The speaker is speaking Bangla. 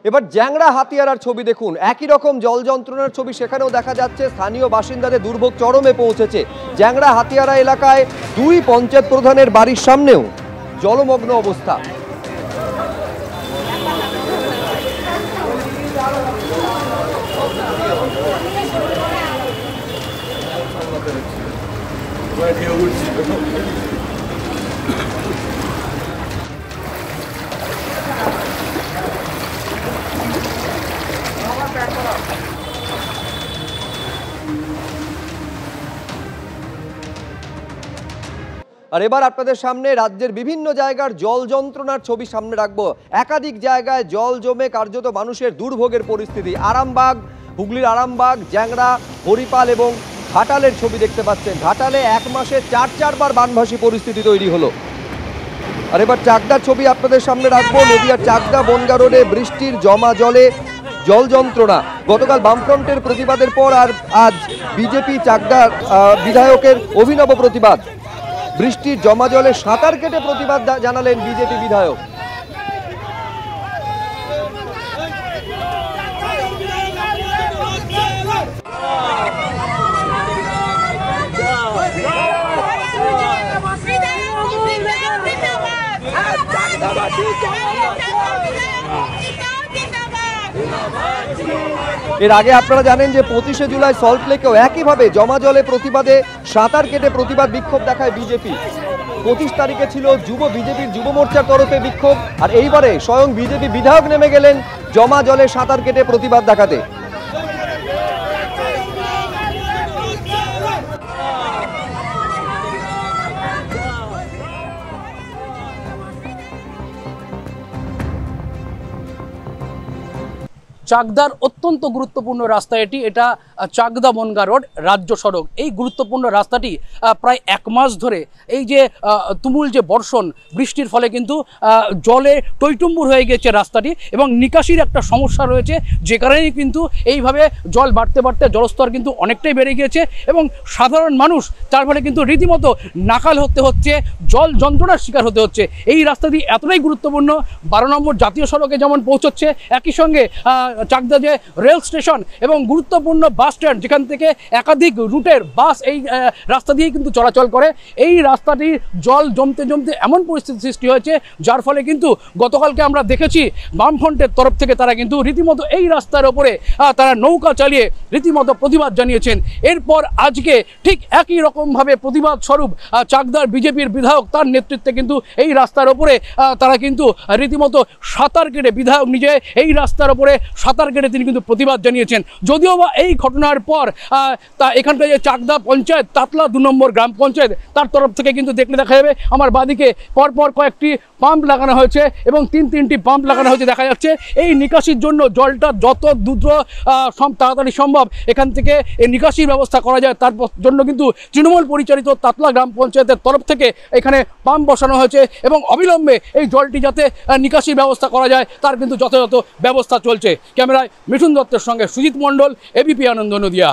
এবার জ্যাংড়া হাতিয়ারার ছবি দেখুন, একই রকম জল যন্ত্রণার ছবি সেখানেও দেখা যাচ্ছে। স্থানীয় বাসিন্দাদের দুর্ভোগ চরমে পৌঁছেছে। জ্যাংড়া হাতিয়ারা এলাকায় দুই পঞ্চায়েত প্রধানের বাড়ির সামনেও জলমগ্ন অবস্থা। আর এবার আপনাদের সামনে রাজ্যের বিভিন্ন জায়গার জল যন্ত্রণার ছবি সামনে রাখবো। একাধিক জায়গায় জল জমে কার্যত মানুষের দুর্ভোগের পরিস্থিতি। আরামবাগ, হুগলির আরামবাগ, জ্যাংড়া, হরিপাল এবং ঘাটালের ছবি দেখতে পাচ্ছেন। ঘাটালে এক মাসে চারবার বানভাসী পরিস্থিতি তৈরি হলো। আর এবার চাকদার ছবি আপনাদের সামনে রাখবো। নদিয়ার চাকদা বনগা রোডে বৃষ্টির জমা জলে জল যন্ত্রণা। গতকাল বামফ্রন্টের প্রতিবাদের পর আর আজ বিজেপি চাকদার বিধায়কের অভিনব প্রতিবাদ। বৃষ্টির জমা জলে সাঁতার কেটে প্রতিবাদ জানালেন বিজেপি বিধায়ক। এর আগে আপনারা জানেন যে 25শে জুলাই সল্টলেকেও একইভাবে জমা জলে প্রতিবাদে সাঁতার কেটে প্রতিবাদ বিক্ষোভ দেখায় বিজেপি। 25 তারিখে ছিল বিজেপির যুব মোর্চার তরফে বিক্ষোভ, আর এইবারে স্বয়ং বিজেপি বিধায়ক নেমে গেলেন জমা জলে সাঁতার কেটে প্রতিবাদ দেখাতে। চাকদার অত্যন্ত গুরুত্বপূর্ণ রাস্তা এটি। এটা চাকদা বনগা রোড রাজ্য সড়ক। এই গুরুত্বপূর্ণ রাস্তাটি প্রায় এক মাস ধরে এই যে তুমুল যে বর্ষণ বৃষ্টির ফলে কিন্তু জলে টইটুম্বুর হয়ে গেছে রাস্তাটি, এবং নিকাশির একটা সমস্যা রয়েছে, যে কারণেই কিন্তু এইভাবে জল বাড়তে বাড়তে জলস্তর কিন্তু অনেকটাই বেড়ে গিয়েছে এবং সাধারণ মানুষ তার ফলে কিন্তু রীতিমতো নাকাল হতে হচ্ছে, জল যন্ত্রণার শিকার হতে হচ্ছে। এই রাস্তাটি এতটাই গুরুত্বপূর্ণ, 12 নম্বর জাতীয় সড়কে যেমন পৌঁছচ্ছে, একই সঙ্গে চাকদা যে রেল স্টেশন এবং গুরুত্বপূর্ণ বাস স্ট্যান্ড, যেখান থেকে একাধিক রুটের বাস এই রাস্তা দিয়েই কিন্তু চলাচল করে, এই রাস্তাটি জল জমতে জমতে এমন পরিস্থিতি সৃষ্টি হয়েছে, যার ফলে কিন্তু গতকালকে আমরা দেখেছি বামফ্রন্টের তরফ থেকে তারা কিন্তু রীতিমতো এই রাস্তার ওপরে তারা নৌকা চালিয়ে রীতিমতো প্রতিবাদ জানিয়েছেন। এরপর আজকে ঠিক একই রকমভাবে প্রতিবাদ স্বরূপ চাকদার বিজেপির বিধায়ক তার নেতৃত্বে কিন্তু এই রাস্তার ওপরে তারা কিন্তু রীতিমতো সাঁতার কেটে, বিধায়ক নিজে এই রাস্তার ওপরে সাঁতার কেটে তিনি কিন্তু প্রতিবাদ জানিয়েছেন। যদিও বা এই ঘটনার পর তা এখানকার যে চাকদা পঞ্চায়েত, তাতলা 2 নম্বর গ্রাম পঞ্চায়েত, তার তরফ থেকে কিন্তু দেখলে দেখা যাবে আমার বাদিকে পরপর কয়েকটি পাম্প লাগানো হয়েছে এবং 3টি পাম্প লাগানো হয়েছে। দেখা যাচ্ছে এই নিকাশির জন্য জলটা যত দ্রুত তাড়াতাড়ি সম্ভব এখান থেকে এই নিকাশির ব্যবস্থা করা যায়, তার জন্য কিন্তু তৃণমূল পরিচালিত তাতলা গ্রাম পঞ্চায়েতের তরফ থেকে এখানে পাম্প বসানো হয়েছে এবং অবিলম্বে এই জলটি যাতে নিকাশির ব্যবস্থা করা যায় তার কিন্তু যথাযথ ব্যবস্থা চলছে। ক্যামেরায় মিঠুন দত্তের সঙ্গে সুজিত মণ্ডল, এবিপি আনন্দ, নদিয়া।